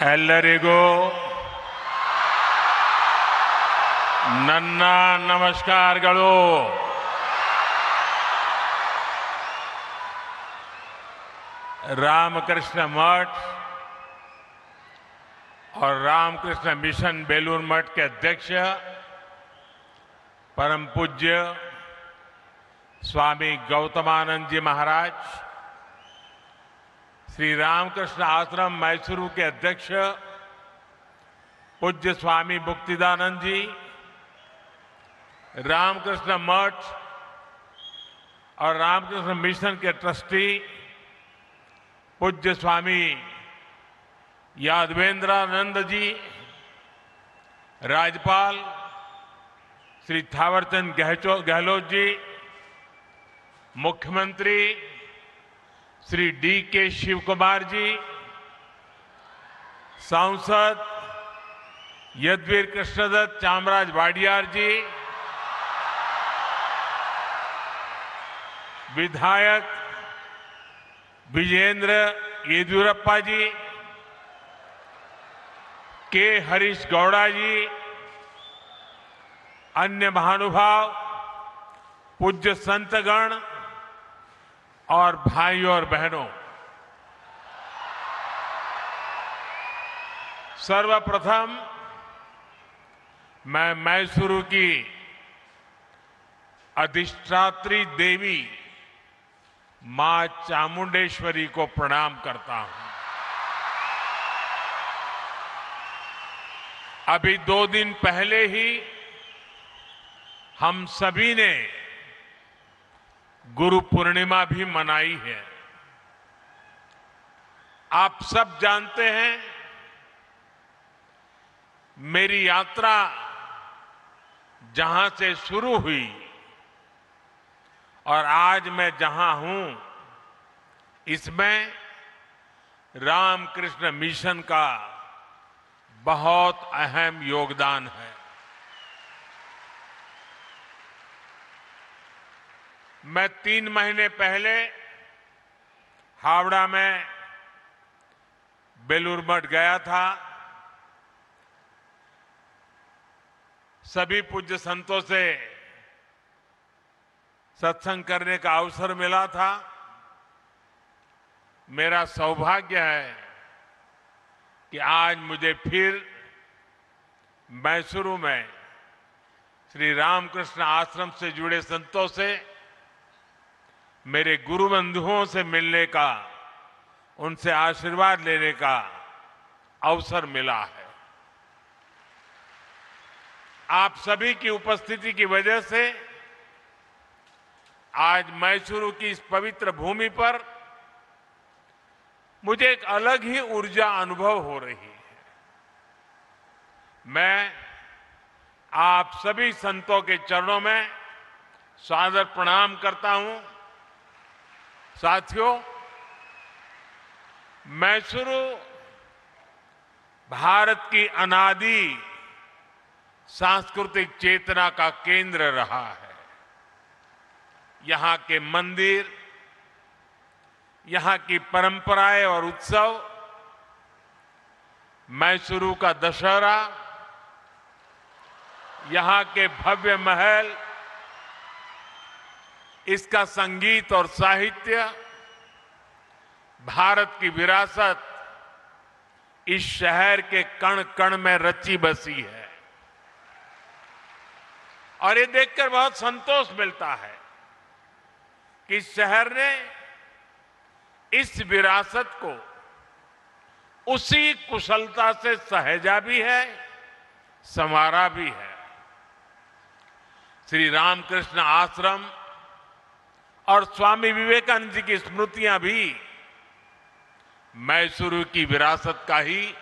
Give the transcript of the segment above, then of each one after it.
ಎಲ್ಲರಿಗೂ ನನ್ನ ನಮಸ್ಕಾರಗಳು। रामकृष्ण मठ और रामकृष्ण मिशन बेलूर मठ के अध्यक्ष परम पूज्य स्वामी गौतमानंद जी महाराज, श्री रामकृष्ण आश्रम मैसूरू के अध्यक्ष पूज्य स्वामी मुक्तिदानंद जी, रामकृष्ण मठ और रामकृष्ण मिशन के ट्रस्टी पूज्य स्वामी यादवेंद्रानंद जी, राज्यपाल श्री थावरचंद गहलोत जी, मुख्यमंत्री श्री D.K. शिवकुमार जी, सांसद यदुवीर कृष्णदत्त चामराज वाडियार जी, विधायक विजेंद्र येदियुरप्पा जी, के हरीश गौड़ा जी, अन्य महानुभाव, पूज्य संतगण और भाइयों और बहनों, सर्वप्रथम मैं मैसूरू की अधिष्ठात्री देवी मां चामुंडेश्वरी को प्रणाम करता हूं। अभी 2 दिन पहले ही हम सभी ने गुरु पूर्णिमा भी मनाई है। आप सब जानते हैं, मेरी यात्रा जहां से शुरू हुई और आज मैं जहां हूं, इसमें रामकृष्ण मिशन का बहुत अहम योगदान है। मैं 3 महीने पहले हावड़ा में बेलूर मठ गया था। सभी पूज्य संतों से सत्संग करने का अवसर मिला था। मेरा सौभाग्य है कि आज मुझे फिर मैसूरू में श्री रामकृष्ण आश्रम से जुड़े संतों से, मेरे गुरु बंधुओं से मिलने का, उनसे आशीर्वाद लेने का अवसर मिला है। आप सभी की उपस्थिति की वजह से आज मैसूरू की इस पवित्र भूमि पर मुझे एक अलग ही ऊर्जा अनुभव हो रही है। मैं आप सभी संतों के चरणों में सादर प्रणाम करता हूं। साथियों, मैसूरू भारत की अनादि सांस्कृतिक चेतना का केंद्र रहा है। यहां के मंदिर, यहां की परंपराएं और उत्सव, मैसूरू का दशहरा, यहां के भव्य महल, इसका संगीत और साहित्य, भारत की विरासत इस शहर के कण कण में रची बसी है। और ये देखकर बहुत संतोष मिलता है कि इस शहर ने इस विरासत को उसी कुशलता से सहेजा भी है, संवारा भी है। श्री रामकृष्ण आश्रम और स्वामी विवेकानंद जी की स्मृतियां भी मैसूरू की विरासत का ही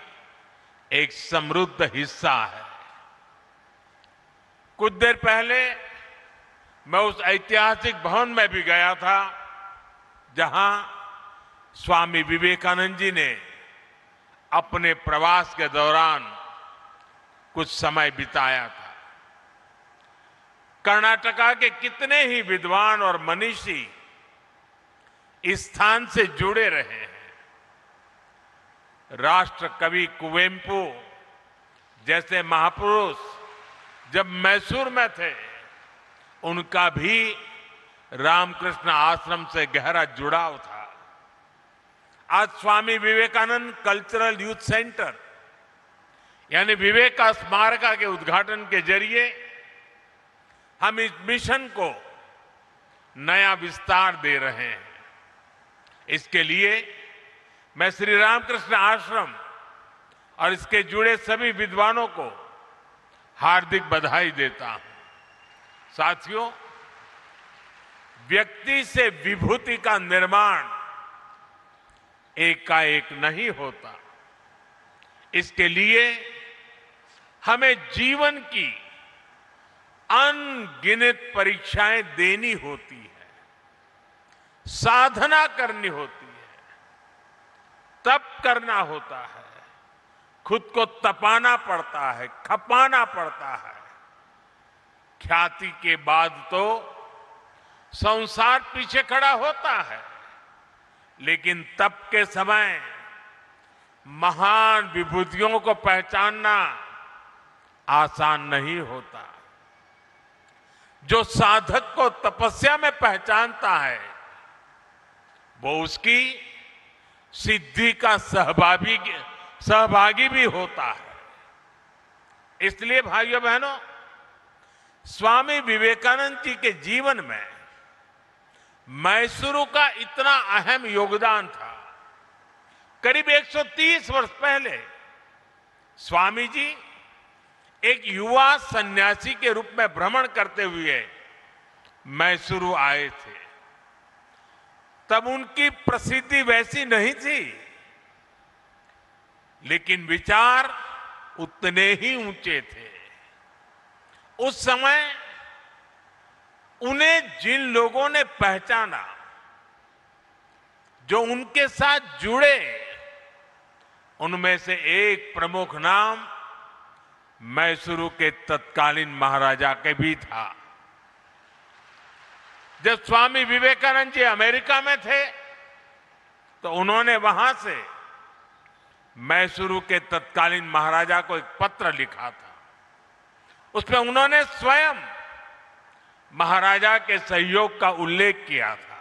एक समृद्ध हिस्सा है। कुछ देर पहले मैं उस ऐतिहासिक भवन में भी गया था जहां स्वामी विवेकानंद जी ने अपने प्रवास के दौरान कुछ समय बिताया था। कर्नाटका के कितने ही विद्वान और मनीषी इस स्थान से जुड़े रहे हैं। राष्ट्र कवि कुवेंपु जैसे महापुरुष जब मैसूर में थे, उनका भी रामकृष्ण आश्रम से गहरा जुड़ाव था। आज Swami Vivekananda cultural youth centre यानी विवेक का स्मारका के उद्घाटन के जरिए हम इस मिशन को नया विस्तार दे रहे हैं। इसके लिए मैं श्री रामकृष्ण आश्रम और इसके जुड़े सभी विद्वानों को हार्दिक बधाई देता हूं। साथियों, व्यक्ति से विभूति का निर्माण एकाएक नहीं होता। इसके लिए हमें जीवन की अनगिनत परीक्षाएं देनी होती है, साधना करनी होती है, तप करना होता है, खुद को तपाना पड़ता है, खपाना पड़ता है। ख्याति के बाद तो संसार पीछे खड़ा होता है, लेकिन तप के समय महान विभूतियों को पहचानना आसान नहीं होता। जो साधक को तपस्या में पहचानता है, वो उसकी सिद्धि का सहभागी भी होता है। इसलिए भाइयों बहनों, स्वामी विवेकानंद जी के जीवन में मैसूरू का इतना अहम योगदान था। करीब 130 वर्ष पहले स्वामी जी एक युवा सन्यासी के रूप में भ्रमण करते हुए मैसूरू आए थे। तब उनकी प्रसिद्धि वैसी नहीं थी, लेकिन विचार उतने ही ऊंचे थे। उस समय उन्हें जिन लोगों ने पहचाना, जो उनके साथ जुड़े, उनमें से एक प्रमुख नाम मैसूरू के तत्कालीन महाराजा के भी था। जब स्वामी विवेकानंद जी अमेरिका में थे, तो उन्होंने वहां से मैसूरू के तत्कालीन महाराजा को एक पत्र लिखा था। उसमें उन्होंने स्वयं महाराजा के सहयोग का उल्लेख किया था।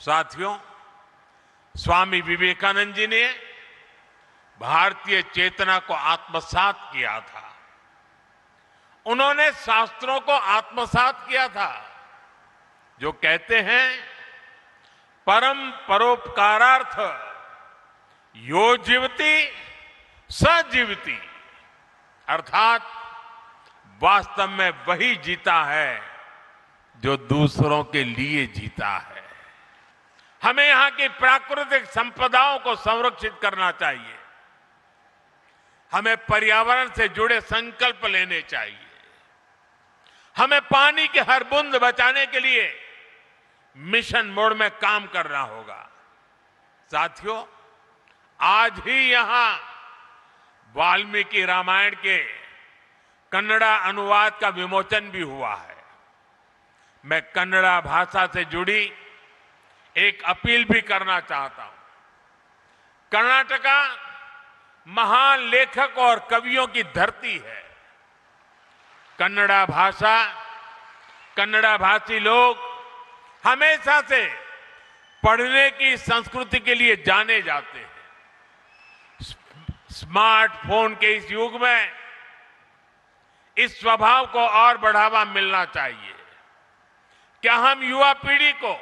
साथियों, स्वामी विवेकानंद जी ने भारतीय चेतना को आत्मसात किया था। उन्होंने शास्त्रों को आत्मसात किया था, जो कहते हैं परम परोपकारार्थ यो जीवति स जीवति, अर्थात वास्तव में वही जीता है जो दूसरों के लिए जीता है। हमें यहां की प्राकृतिक संपदाओं को संरक्षित करना चाहिए। हमें पर्यावरण से जुड़े संकल्प लेने चाहिए। हमें पानी की हर बूंद बचाने के लिए मिशन मोड में काम करना होगा। साथियों, आज ही यहां वाल्मीकि रामायण के कन्नड़ा अनुवाद का विमोचन भी हुआ है। मैं कन्नड़ा भाषा से जुड़ी एक अपील भी करना चाहता हूं। कर्नाटका महान लेखक और कवियों की धरती है। कन्नड़ा भाषा, कन्नड़ा भाषी लोग हमेशा से पढ़ने की संस्कृति के लिए जाने जाते हैं। स्मार्टफोन के इस युग में इस स्वभाव को और बढ़ावा मिलना चाहिए। क्या हम युवा पीढ़ी को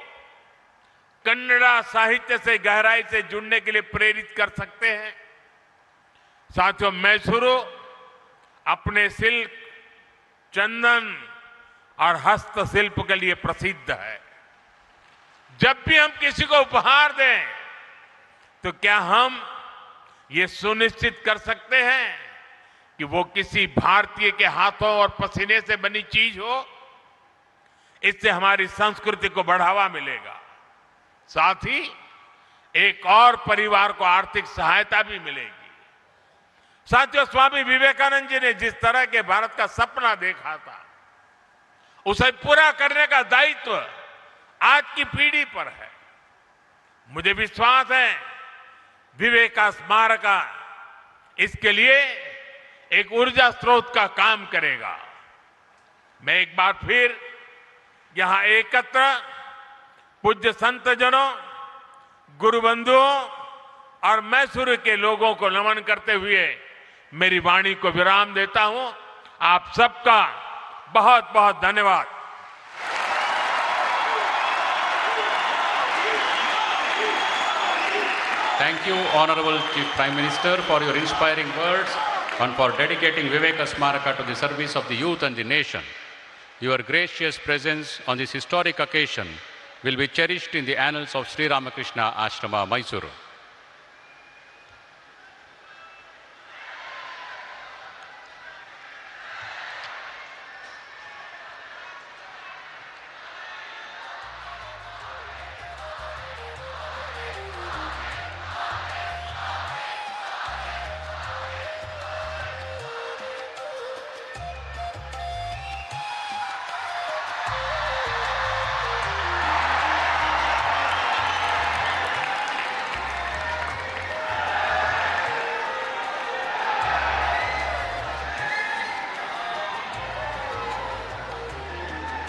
कन्नड़ा साहित्य से गहराई से जुड़ने के लिए प्रेरित कर सकते हैं? साथियों, मैसूरू अपने सिल्क, चंदन और हस्तशिल्प के लिए प्रसिद्ध है। जब भी हम किसी को उपहार दें, तो क्या हम ये सुनिश्चित कर सकते हैं कि वो किसी भारतीय के हाथों और पसीने से बनी चीज हो? इससे हमारी संस्कृति को बढ़ावा मिलेगा, साथ ही एक और परिवार को आर्थिक सहायता भी मिलेगी। साथियों, स्वामी विवेकानंद जी ने जिस तरह के भारत का सपना देखा था, उसे पूरा करने का दायित्व आज की पीढ़ी पर है। मुझे विश्वास है विवेका स्मारक इसके लिए एक ऊर्जा स्रोत का काम करेगा। मैं एक बार फिर यहां एकत्र पूज्य संतजनों, गुरु बंधुओं और मैसूर के लोगों को नमन करते हुए मेरी वाणी को विराम देता हूं। आप सबका बहुत बहुत धन्यवाद। Thank you, Honorable Chief Prime Minister, for your inspiring words and for dedicating Viveka Smaraka to the service of the youth and the nation. Your gracious presence on this historic occasion will be cherished in the annals of Sri Ramakrishna Ashrama, Mysuru.